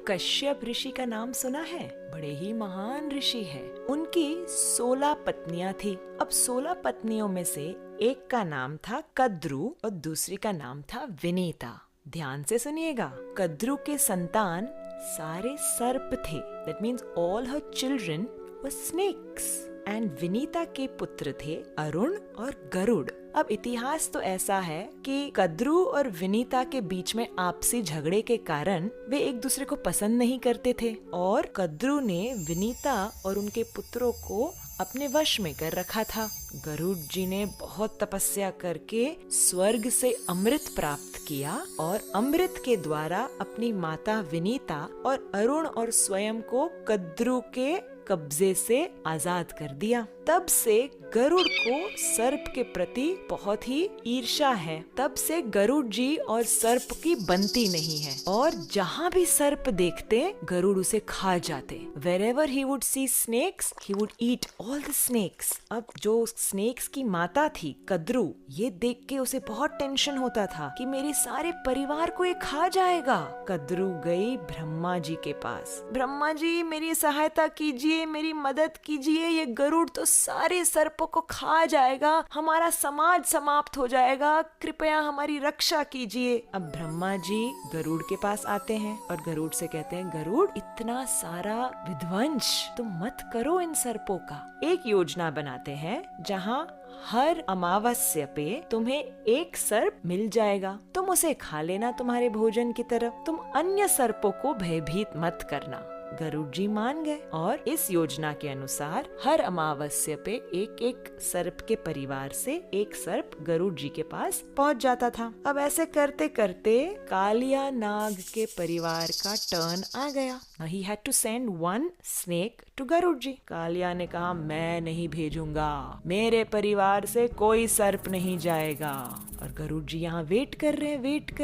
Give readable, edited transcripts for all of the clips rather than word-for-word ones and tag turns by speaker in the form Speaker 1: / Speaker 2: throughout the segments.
Speaker 1: कश्यप ऋषि का नाम सुना है? बड़े ही महान ऋषि है। उनकी 16 पत्नियां थी। अब 16 पत्नियों में से एक का नाम था कद्रु और दूसरी का नाम था विनीता। ध्यान से सुनिएगा। कद्रु के संतान सारे सर्प थे। That means all her children were snakes. And Vinita के पुत्र थे अरुण और गरुड़। अब इतिहास तो ऐसा है कि कद्रु और विनीता के बीच में आपसी झगड़े के कारण वे एक दूसरे को पसंद नहीं करते थे और कद्रु ने विनीता और उनके पुत्रों को अपने वश में कर रखा था। गरुड़ जी ने बहुत तपस्या करके स्वर्ग से अमृत प्राप्त किया और अमृत के द्वारा अपनी माता विनीता और अरुण और स्वयं को कद्रु के कब्जे से आजाद कर दिया। तब से गरुड़ को सर्प के प्रति बहुत ही ईर्ष्या है। तब से गरुड़ जी और सर्प की बनती नहीं है और जहाँ भी सर्प देखते गरुड़ उसे खा जाते। Wherever he would see snakes, he would eat all the snakes. अब जो स्नेक्स की माता थी कद्रु, ये देख के उसे बहुत टेंशन होता था कि मेरे सारे परिवार को ये खा जाएगा। कद्रु गई ब्रह्मा जी के पास। ब्रह्मा जी मेरी सहायता कीजिए, मेरी मदद कीजिए, ये गरुड़ तो सारे सर्पों को खा जाएगा, हमारा समाज समाप्त हो जाएगा, कृपया हमारी रक्षा कीजिए। अब ब्रह्मा जी गरुड़ के पास आते हैं और गरुड़ से कहते हैं, गरुड़ इतना सारा विध्वंस तुम मत करो इन सर्पों का। एक योजना बनाते हैं जहाँ हर अमावस्या पे तुम्हें एक सर्प मिल जाएगा, तुम उसे खा लेना तुम्हारे भोजन की तरह, तुम अन्य सर्पों को भयभीत मत करना। गरुड़ जी मान गए और इस योजना के अनुसार हर अमावस्या पे एक एक सर्प के परिवार से एक सर्प गरुड़ जी के पास पहुंच जाता था। अब ऐसे करते करते कालिया नाग के परिवार का टर्न आ गया। He had to send one snake to Garuda जी। कालिया ने कहा, मैं नहीं भेजूंगा, मेरे परिवार से कोई सर्प नहीं जाएगा। और गरुड़ जी यहाँ वेट कर रहे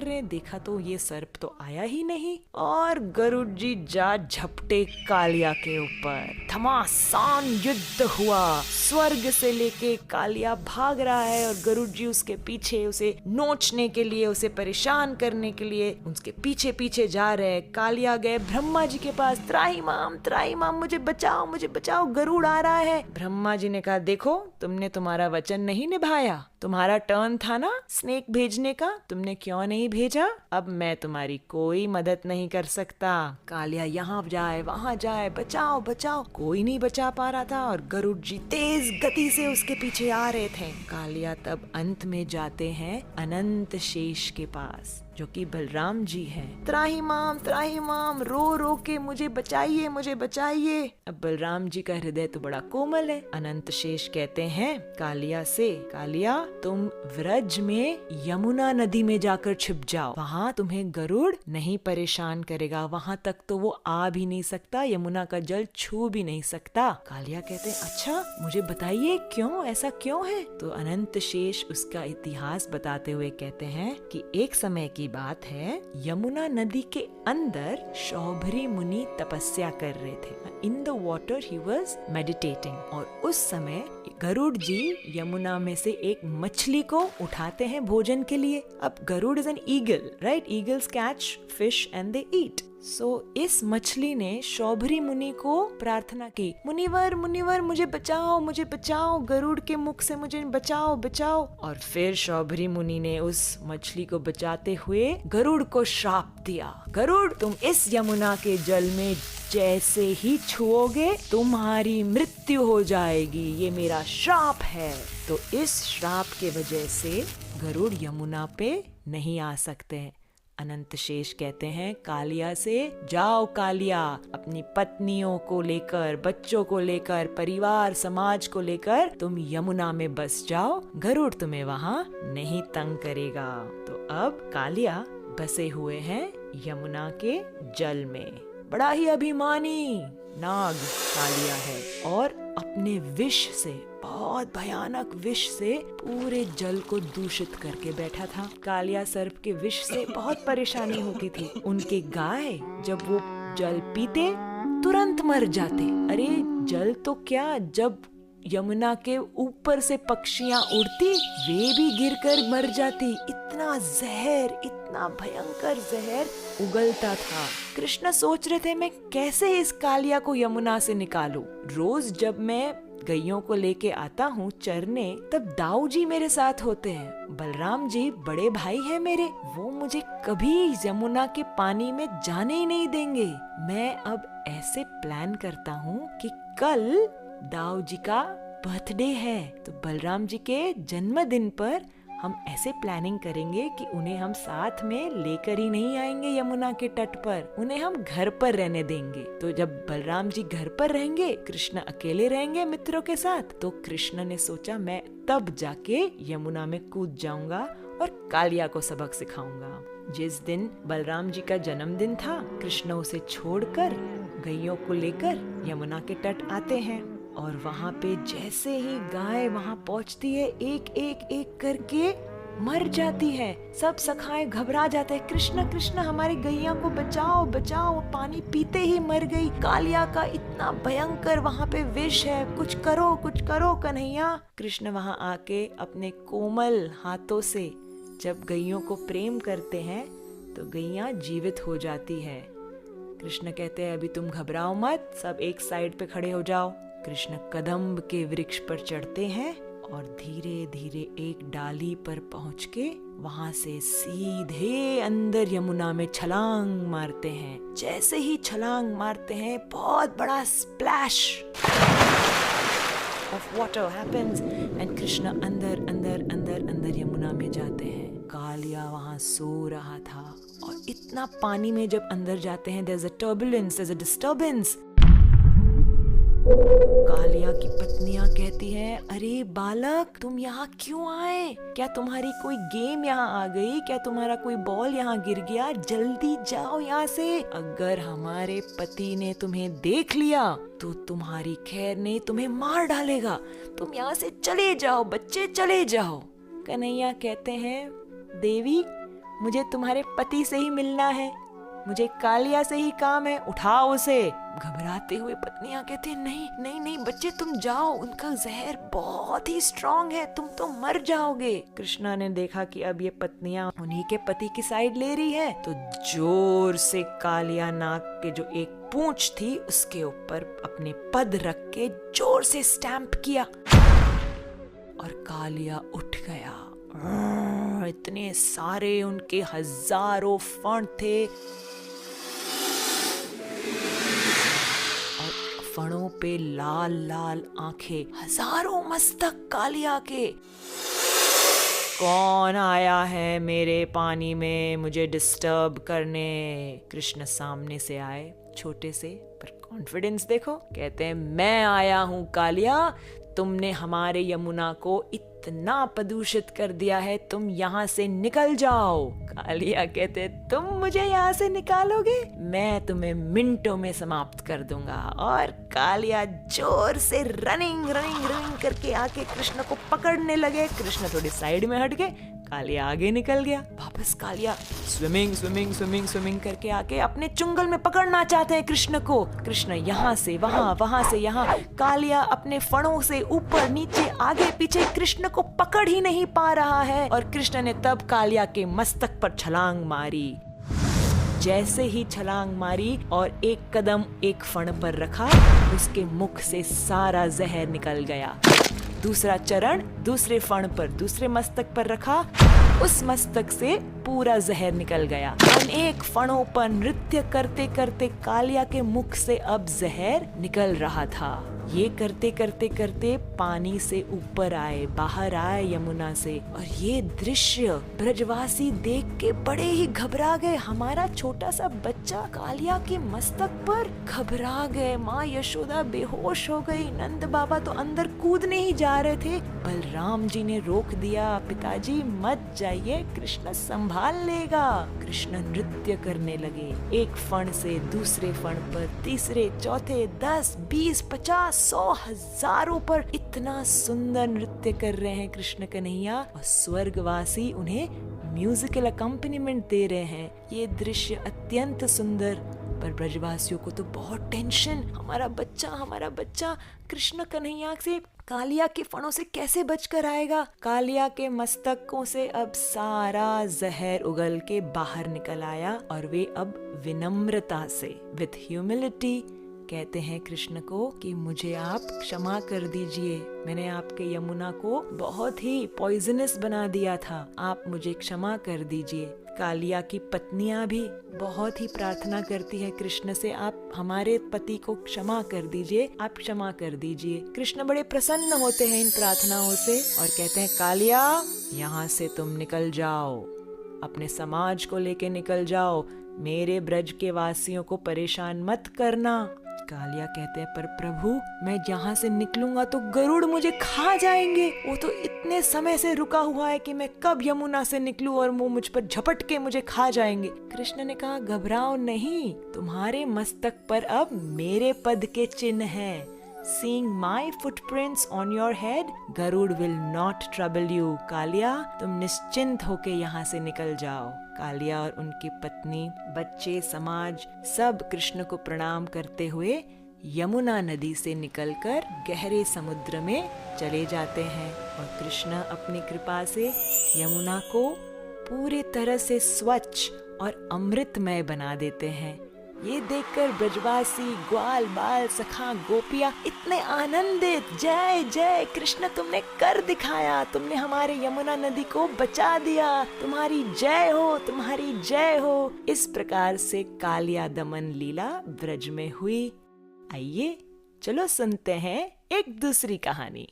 Speaker 1: हैं। देखा तो ये सर्प तो आया ही नहीं और गरुड़ जी जा झपटे कालिया के ऊपर। घमासान युद्ध हुआ। स्वर्ग से लेके कालिया भाग रहा है और गरुड़ जी उसके पीछे, उसे नोचने के लिए, उसे परेशान करने के लिए उसके पीछे पीछे जा रहे हैं। कालिया गए ब्रह्मा जी के पास, त्राही माम मुझे बचाओ, गरुड़ आ रहा है। ब्रह्मा जी ने कहा, देखो तुमने तुम्हारा वचन नहीं निभाया, तुम्हारा टर्न था ना स्नेक भेजने का, तुमने क्यों नहीं भेजा? अब मैं तुम्हारी कोई मदद नहीं कर सकता। कालिया यहाँ जाए वहाँ जाए, बचाओ, कोई नहीं बचा पा रहा था और गरुड़ जी तेज गति से उसके पीछे आ रहे थे। कालिया तब अंत में जाते हैं अनंत शेष के पास, जो कि बलराम जी हैं। त्राही माम रो के मुझे बचाइए। अब बलराम जी का हृदय तो बड़ा कोमल है। अनंत शेष कहते हैं कालिया से, कालिया तुम व्रज में यमुना नदी में जाकर छिप जाओ, वहाँ तुम्हें गरुड़ नहीं परेशान करेगा, वहाँ तक तो वो आ भी नहीं सकता, यमुना का जल छू भी नहीं सकता। कालिया कहते हैं, अच्छा मुझे बताइए क्यों, ऐसा क्यों है? तो अनंत शेष उसका इतिहास बताते हुए कहते हैं कि एक समय की बात है, यमुना नदी के अंदर शौभरी मुनि तपस्या कर रहे थे। In the water he was meditating और उस समय गरुड़ जी यमुना में से एक मछली को उठाते हैं भोजन के लिए। अब Garuda is an eagle, right? Eagles catch fish and they eat. So इस मछली ने शौभरी मुनि को प्रार्थना की, मुनिवर मुझे बचाओ, गरुड़ के मुख से मुझे बचाओ। और फिर शौभरी मुनि ने उस मछली को बचाते हुए गरुड़ को श्राप दिया, गरुड़ तुम इस यमुना के जल में जैसे ही छुओगे तुम्हारी मृत्यु हो जाएगी, ये मेरा श्राप है। तो इस श्राप के वजह से गरुड़ यमुना पे नहीं आ सकते। अनंत शेष कहते हैं कालिया से, जाओ कालिया, अपनी पत्नियों को लेकर, बच्चों को लेकर, परिवार समाज को लेकर तुम यमुना में बस जाओ, गरुड़ तुम्हें वहाँ नहीं तंग करेगा। तो अब कालिया बसे हुए हैं यमुना के जल में। बड़ा ही अभिमानी नाग कालिया है और अपने विष से, बहुत भयानक विष से पूरे जल को दूषित करके बैठा था। कालिया सर्प के विष से बहुत परेशानी होती थी। उनके गाय जब वो जल पीते तुरंत मर जाते। अरे जल तो क्या, जब यमुना के ऊपर से पक्षियां उड़ती, वे भी गिरकर मर जाती। इतना जहर, इतना भयंकर जहर उगलता था। कृष्ण सोच रहे थे मैं कैसे इस कालिया को यमुना से निकालूं। रोज जब मैं गैयों को लेके आता हूँ चरने, तब दाऊ जी मेरे साथ होते हैं। बलराम जी बड़े भाई हैं मेरे, वो मुझे कभी यमुना के पानी में जाने ही नहीं देंगे। मैं अब ऐसे प्लान करता हूँ कि कल दाऊ जी का बर्थडे है, तो बलराम जी के जन्मदिन पर हम ऐसे प्लानिंग करेंगे कि उन्हें हम साथ में लेकर ही नहीं आएंगे यमुना के तट पर, उन्हें हम घर पर रहने देंगे। तो जब बलराम जी घर पर रहेंगे, कृष्ण अकेले रहेंगे मित्रों के साथ। तो कृष्ण ने सोचा मैं तब जाके यमुना में कूद जाऊंगा और कालिया को सबक सिखाऊंगा। जिस दिन बलराम जी का जन्मदिन था, कृष्ण उसे छोड़कर गैयों को लेकर यमुना के तट आते हैं और वहाँ पे जैसे ही गाय वहाँ पहुँचती है, एक एक एक करके मर जाती है। सब सखाएं घबरा जाते हैं, कृष्ण कृष्ण हमारी गैया को बचाओ बचाओ, पानी पीते ही मर गई। कालिया का इतना भयंकर वहाँ पे विष है, कुछ करो कन्हैया। कृष्ण वहाँ आके अपने कोमल हाथों से जब गैयों को प्रेम करते हैं तो गैया जीवित हो जाती है। कृष्ण कहते हैं अभी तुम घबराओ मत, सब एक साइड पे खड़े हो जाओ। कृष्ण कदम्ब के वृक्ष पर चढ़ते हैं और धीरे धीरे एक डाली पर पहुंच के वहां से सीधे अंदर यमुना में छलांग मारते हैं। जैसे ही छलांग मारते हैं, बहुत बड़ा splash of water happens and Krishna अंदर अंदर अंदर अंदर यमुना में जाते हैं। कालिया वहां सो रहा था और इतना पानी में जब अंदर जाते हैं, there's a turbulence, there's a disturbance। Kaliya की पत्नियां कहती हैं, अरे बालक तुम यहाँ क्यों आए? क्या तुम्हारी कोई गेम यहाँ आ गई? क्या तुम्हारा कोई बॉल यहाँ गिर गया? जल्दी जाओ यहाँ से। अगर हमारे पति ने तुम्हें देख लिया तो तुम्हारी खैर नहीं, तुम्हें मार डालेगा। तुम यहाँ से चले जाओ बच्चे, चले जाओ। कन्हैया कहते हैं, देवी मुझे तुम्हारे पति से ही मिलना है, मुझे कालिया से ही काम है, उठाओ उसे। घबराते हुए पत्नियां कहती हैं, नहीं नहीं नहीं बच्चे तुम जाओ, उनका जहर बहुत ही स्ट्रॉन्ग है, तुम तो मर जाओगे। कृष्णा ने देखा कि अब ये पत्नियां उन्हीं के पति की साइड ले रही है, तो जोर से कालिया नाग के जो एक पूंछ थी उसके ऊपर अपने पद रख के जोर से स्टैंप किया और कालिया उठ गया। इतने सारे उनके हजारों फण थे और फणों पे लाल लाल आंखें, हजारों मस्तक कालिया के। कौन आया है मेरे पानी में मुझे डिस्टर्ब करने? कृष्ण सामने से आए, छोटे से पर कॉन्फिडेंस देखो। कहते हैं, मैं आया हूँ कालिया, तुमने हमारे यमुना को इतना प्रदूषित कर दिया है, तुम यहाँ से निकल जाओ। कालिया कहते, तुम मुझे यहाँ से निकालोगे? मैं तुम्हें मिनटों में समाप्त कर दूंगा। और कालिया जोर से रनिंग रनिंग रनिंग करके आके कृष्ण को पकड़ने लगे। कृष्ण थोड़ी साइड में हट गए, कालिया आगे निकल गया। वापस Kaliya swimming swimming swimming swimming करके आके अपने चुंगल में पकड़ना चाहते हैं कृष्ण को। कृष्ण यहाँ से वहाँ, वहाँ से यहाँ, कालिया अपने फणों से ऊपर नीचे आगे पीछे कृष्ण को पकड़ ही नहीं पा रहा है। और कृष्ण ने तब कालिया के मस्तक पर छलांग मारी। जैसे ही छलांग मारी और एक कदम एक फण पर रखा, उसके मुख से सारा जहर निकल गया। दूसरा चरण दूसरे फण पर, दूसरे मस्तक पर रखा, उस मस्तक से पूरा जहर निकल गया। अनेक फणों पर नृत्य करते करते कालिया के मुख से अब जहर निकल रहा था। ये करते करते करते पानी से ऊपर आए, बाहर आए यमुना से। और ये दृश्य ब्रजवासी देख के बड़े ही घबरा गए। हमारा छोटा सा बच्चा कालिया के मस्तक पर, घबरा गए। माँ यशोदा बेहोश हो गई। नंद बाबा तो अंदर कूदने ही जा रहे थे। बलराम जी ने रोक दिया, पिताजी मत जाइए, कृष्ण संभाल लेगा। कृष्ण नृत्य करने लगे, एक फण से दूसरे फण पर, तीसरे चौथे, 10, 20, 50, 100, हजारों पर इतना सुंदर नृत्य कर रहे हैं कृष्ण कन्हैया। और स्वर्गवासी उन्हें म्यूजिकल अकम्पनीमेंट दे रहे हैं। ये दृश्य अत्यंत सुंदर पर ब्रजवासियों को तो बहुत टेंशन, हमारा बच्चा कृष्ण कन्हैया से कालिया के फणों से कैसे बचकर आएगा। कालिया के मस्तकों से अब सारा जहर उगल के बाहर निकल आया और वे अब विनम्रता से विथ ह्यूमिलिटी कहते हैं कृष्ण को कि मुझे आप क्षमा कर दीजिए, मैंने आपके यमुना को बहुत ही पॉइजनस बना दिया था, आप मुझे क्षमा कर दीजिए। कालिया की पत्नियां भी बहुत ही प्रार्थना करती है कृष्ण से, आप हमारे पति को क्षमा कर दीजिए, आप क्षमा कर दीजिए। कृष्ण बड़े प्रसन्न होते हैं इन प्रार्थनाओं से और कहते हैं कालिया यहाँ से तुम निकल जाओ, अपने समाज को लेके निकल जाओ, मेरे ब्रज के वासियों को परेशान मत करना। कालिया कहते हैं पर प्रभु मैं यहाँ से निकलूंगा तो गरुड़ मुझे खा जाएंगे, वो तो इतने समय से रुका हुआ है कि मैं कब यमुना से निकलूं और वो मुझ पर झपट के मुझे खा जाएंगे। कृष्ण ने कहा घबराओ नहीं, तुम्हारे मस्तक पर अब मेरे पद के चिन्ह हैं। Seeing my footprints on your head, Garuda will not trouble you। Kaliya तुम निश्चिंत होके यहाँ से निकल जाओ। कालिया और उनकी पत्नी, बच्चे, समाज सब कृष्ण को प्रणाम करते हुए यमुना नदी से निकलकर गहरे समुद्र में चले जाते हैं और कृष्ण अपनी कृपा से यमुना को पूरी तरह से स्वच्छ और अमृतमय बना देते हैं। ये देखकर ब्रजवासी, ग्वाल बाल, सखा, गोपियां इतने आनंदित, जय जय कृष्ण तुमने कर दिखाया, तुमने हमारे यमुना नदी को बचा दिया, तुम्हारी जय हो, तुम्हारी जय हो। इस प्रकार से कालिया दमन लीला ब्रज में हुई। आइए चलो सुनते हैं एक दूसरी कहानी।